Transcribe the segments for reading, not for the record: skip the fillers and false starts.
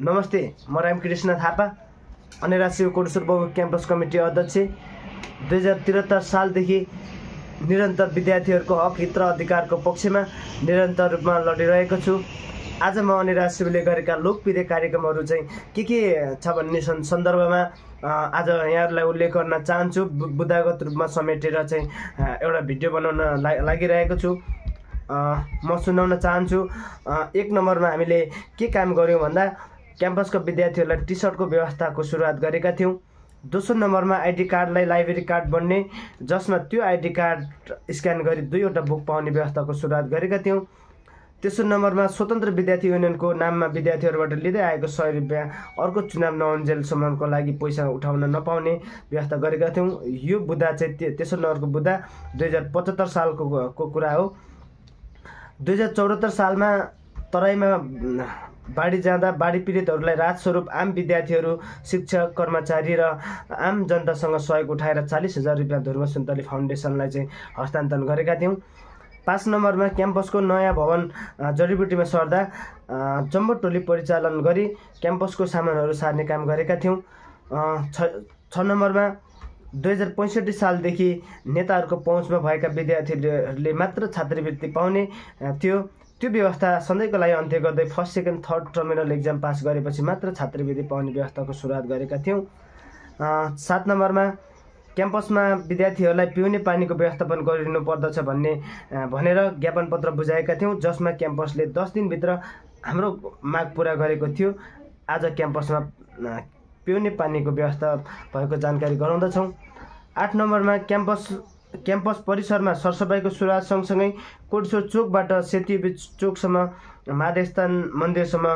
नमस्ते, म रामकृष्ण थापा, अनिराश्री कोटेश्वर बहुमुखी क्याम्पस कमिटी अध्यक्ष। 2073 सालदेखि निरन्तर विद्यार्थीहरूको हक, हित र अधिकारको पक्षमा निरन्तर रूपमा लडिरहेको छु। आज म अनिराश्रीले गरेका लोकप्रिय कार्यक्रमहरू चाहिँ के छ भन्ने सन्दर्भमा आज यहाँहरूलाई उल्लेख गर्न चाहन्छु। बुद्धागत रूपमा समेटेर चाहिँ एउटा भिडियो बनाउन लागिरहेको छु। म सुनाउन चाहन्छु। 1 नम्बरमा हामीले के काम गर्यौँ भन्दा क्याम्पसको विद्यार्थीहरूलाई टी सर्टको व्यवस्थाको सुरुवात गरेका थियौँ। दोस्रो नम्बरमा आइडी कार्डलाई लाइब्रेरी कार्ड बन्ने, जसमा त्यो आइडी कार्ड स्क्यान गरी 2वटा बुक पाउने व्यवस्थाको सुरुवात गरेका थियौँ। तेस्रो नम्बरमा स्वतन्त्र विद्यार्थी युनियनको नाममा विद्यार्थीहरूबाट लिँदै आएको 100 रुपियाँ अर्को चुनाव नहुन्जेलसम्मको लागि पैसा उठाउन नपाउने व्यवस्था गरेका थियौँ। यो बुँदा चाहिँ तेस्रो नम्बरको बुँदा 2075 सालको कुरा हो। 2074 सालमा तराईमा बाढी जाँदा बाढी पीडितहरूलाई राहत स्वरूप आम विद्यार्थीहरू, शिक्षक, कर्मचारी र आम जनतासँग सहयोग उठाएर 40,000 रुपियाँ ध्रुव सुन्तली फाउन्डेसनलाई चाहिँ हस्तान्तरण गरेका थियौँ। 5 नम्बरमा क्याम्पसको नयाँ भवन जडीबुटीमा सर्दा जम्बो टोली परिचालन गरी क्याम्पसको सामानहरू सार्ने काम गरेका थियौँ। 6 नम्बरमा 2065 सालदेखि नेताहरूको पहुँचमा भएका विद्यार्थीहरूले मात्र छात्रवृत्ति पाउने थियो। त्यो व्यवस्था सधैँको लागि अन्त्य गर्दै first, second, third terminal exam pass गरेपछि मात्र छात्रवृत्ति पाउने व्यवस्थाको सुरुवात गरेका थियौँ। 7 नम्बरमा क्याम्पसमा विद्यार्थीहरूलाई पिउने पानीको व्यवस्थापन गरिनु पर्दछ भनेर ज्ञापन पत्र बुझाएका थियौँ, जसमा क्याम्पसले 10 दिनभित्र हाम्रो माग पुरा गरेको थियो। आज क्याम्पसमा पिउने पानीको व्यवस्था भएको जानकारी गराउँदछौँ। 8 नम्बरमा क्याम्पस परिसरमा सरसफाइको सुरुवात सँगसँगै कोटेश्वर चोकबाट सेतीबीच चोकसम्म महादेवस्थान मन्दिरसम्म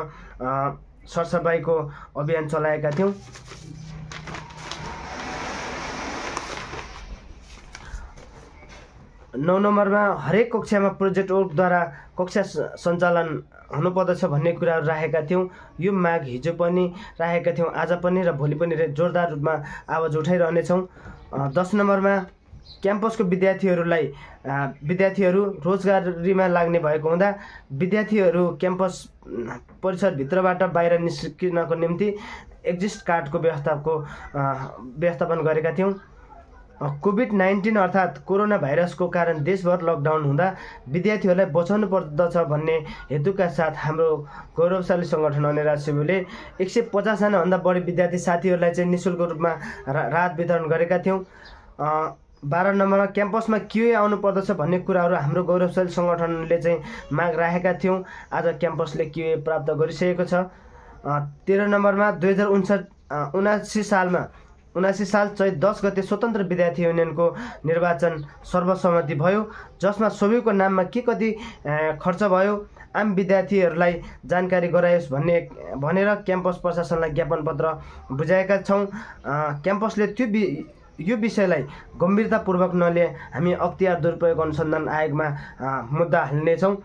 सरसफाइको अभियान चलाएका थियौँ। 9 नम्बरमा हरेक कक्षामा प्रोजेक्ट वर्कद्वारा कक्षा सञ्चालन हुनुपर्दछ भन्ने कुराहरू राखेका थियौँ। यो माग हिजो पनि राखेका थियौँ, आज पनि र भोलि पनि जोरदार रूपमा आवाज उठाइरहनेछौँ। 10 नम्बरमा क्याम्पसको विद्यार्थीहरू रोजगारीमा लाग्ने भएको हुँदा विद्यार्थीहरू क्याम्पस परिसरभित्रबाट बाहिर निस्किनको निम्ति एक्जिस्ट कार्डको व्यवस्थापन गरेका थियौँ। कोभिड-19 अर्थात् कोरोना भाइरसको कारण देशभर लकडाउन हुँदा विद्यार्थीहरूलाई बचाउनु पर्दछ भन्ने हेतुका साथ हाम्रो गौरवशाली सङ्गठन अनिराश्रीले 150 जनाभन्दा बढी विद्यार्थी साथीहरूलाई चाहिँ निःशुल्क रूपमा राहत वितरण गरेका थियौँ। 12 नम्बरमा क्याम्पसमा के आउनु पर्दछ भन्ने कुराहरू हाम्रो गौरवशाली सङ्गठनले चाहिँ माग राखेका थियौँ। आज क्याम्पसले के प्राप्त गरिसकेको छ। 13 नम्बरमा 1979 साल चैत 10 गते स्वतन्त्र विद्यार्थी युनियनको निर्वाचन सर्वसम्मति भयो, जसमा सबैको नाममा के कति खर्च भयो आम विद्यार्थीहरूलाई जानकारी गरायोस् भनेर क्याम्पस प्रशासनलाई ज्ञापन पत्र बुझाएका छौँ। क्याम्पसले यो विषयलाई गम्भीरतापूर्वक नलिए हामी अख्तियार दुरुपयोग अनुसन्धान आयोगमा मुद्दा हाल्नेछौँ।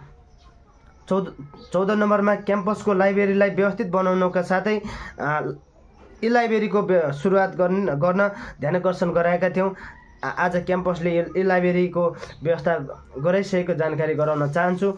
14 नम्बरमा क्याम्पसको लाइब्रेरीलाई व्यवस्थित बनाउनका साथै ई लाइब्रेरीको सुरुवात गर्न ध्यानाकर्षण गराएका थियौँ। आज क्याम्पसले ई लाइब्रेरीको व्यवस्था गराइसकेको जानकारी गराउन चाहन्छु।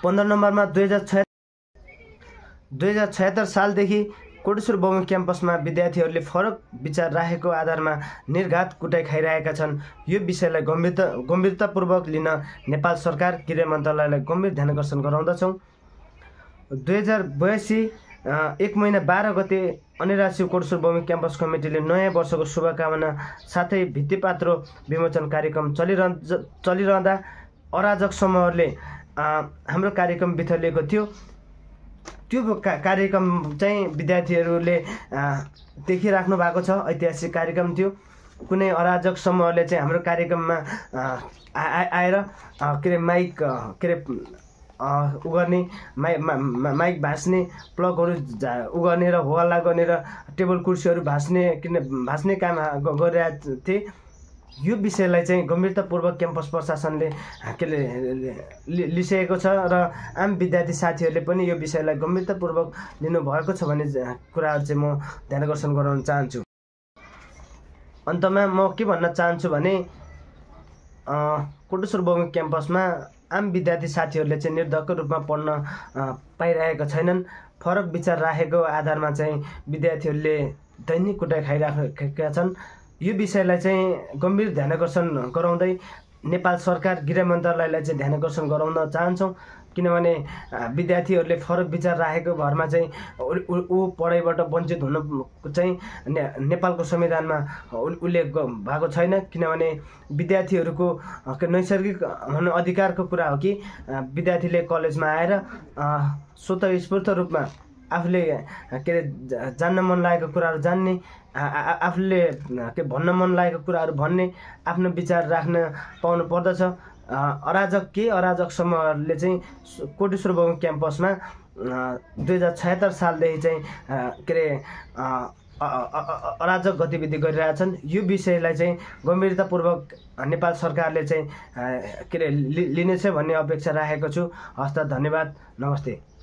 15 नम्बरमा 2076 सालदेखि कोटेश्वर बहुमुखी क्याम्पसमा विद्यार्थीहरूले फरक विचार राखेको आधारमा निर्घात कुटाइ खाइरहेका छन्। यो विषयलाई गम्भीरतापूर्वक लिन नेपाल सरकार, गृह मन्त्रालयलाई गम्भीर ध्यानाकर्षण गराउँदछौँ। 2082 1 महिना 12 गते अनिराश्री कोटेश्वर बहुमुखी क्याम्पस कमिटीले नयाँ वर्षको शुभकामना साथै भित्तिपात्रो विमोचन कार्यक्रम चलिरहँदा अराजक समूहहरूले हाम्रो कार्यक्रम बिथलिएको थियो। त्यो कार्यक्रम चाहिँ विद्यार्थीहरूले देखिराख्नु भएको छ। ऐतिहासिक कार्यक्रम थियो। कुनै अराजक समूहले चाहिँ हाम्रो कार्यक्रममा आएर माइक भाँच्ने, प्लगहरू उगर्ने र हल्ला गर्ने र टेबल कुर्सीहरू भाँच्ने काम गरिरहेको थिए। यो विषयलाई चाहिँ गम्भीरतापूर्वक क्याम्पस प्रशासनले लिइसकेको छ र आम विद्यार्थी साथीहरूले पनि यो विषयलाई गम्भीरतापूर्वक लिनुभएको छ भन्ने कुराहरू चाहिँ म ध्यानाकर्षण गराउन चाहन्छु। अन्तमा म के भन्न चाहन्छु भने कोटेश्वर बहुमुखी क्याम्पसमा आम विद्यार्थी साथीहरूले चाहिँ निर्धक्क रूपमा पढ्न पाइरहेका छैनन्। फरक विचार राखेको आधारमा चाहिँ विद्यार्थीहरूले दैनिक कुटाइ खाइराखेका छन्। यो विषयलाई चाहिँ गम्भीर ध्यानाकर्षण गराउँदै नेपाल सरकार गृह मन्त्रालयलाई चाहिँ ध्यानाकर्षण गराउन चाहन्छौँ। किनभने विद्यार्थीहरूले फरक विचार राखेको भरमा चाहिँ ऊ पढाइबाट वञ्चित हुन चाहिँ नेपालको संविधानमा उल्लेख भएको छैन। किनभने विद्यार्थीहरूको नैसर्गिक हुने अधिकारको कुरा हो कि विद्यार्थीले कलेजमा आएर स्वतःस्फूर्त रूपमा आफूले के अरे जान्न मन लागेको कुराहरू जान्ने, आफूले भन्न मन लागेको कुराहरू भन्ने, आफ्नो विचार राख्न पाउनु पर्दछ। अराजक समूहहरूले चाहिँ कोटेश्वर बगु क्याम्पसमा 2076 सालदेखि चाहिँ के अरे अराजक गतिविधि गरिरहेछन्। यो विषयलाई चाहिँ गम्भीरतापूर्वक नेपाल सरकारले चाहिँ के अरे लिनेछ भन्ने अपेक्षा राखेको छु। हस्त, धन्यवाद, नमस्ते।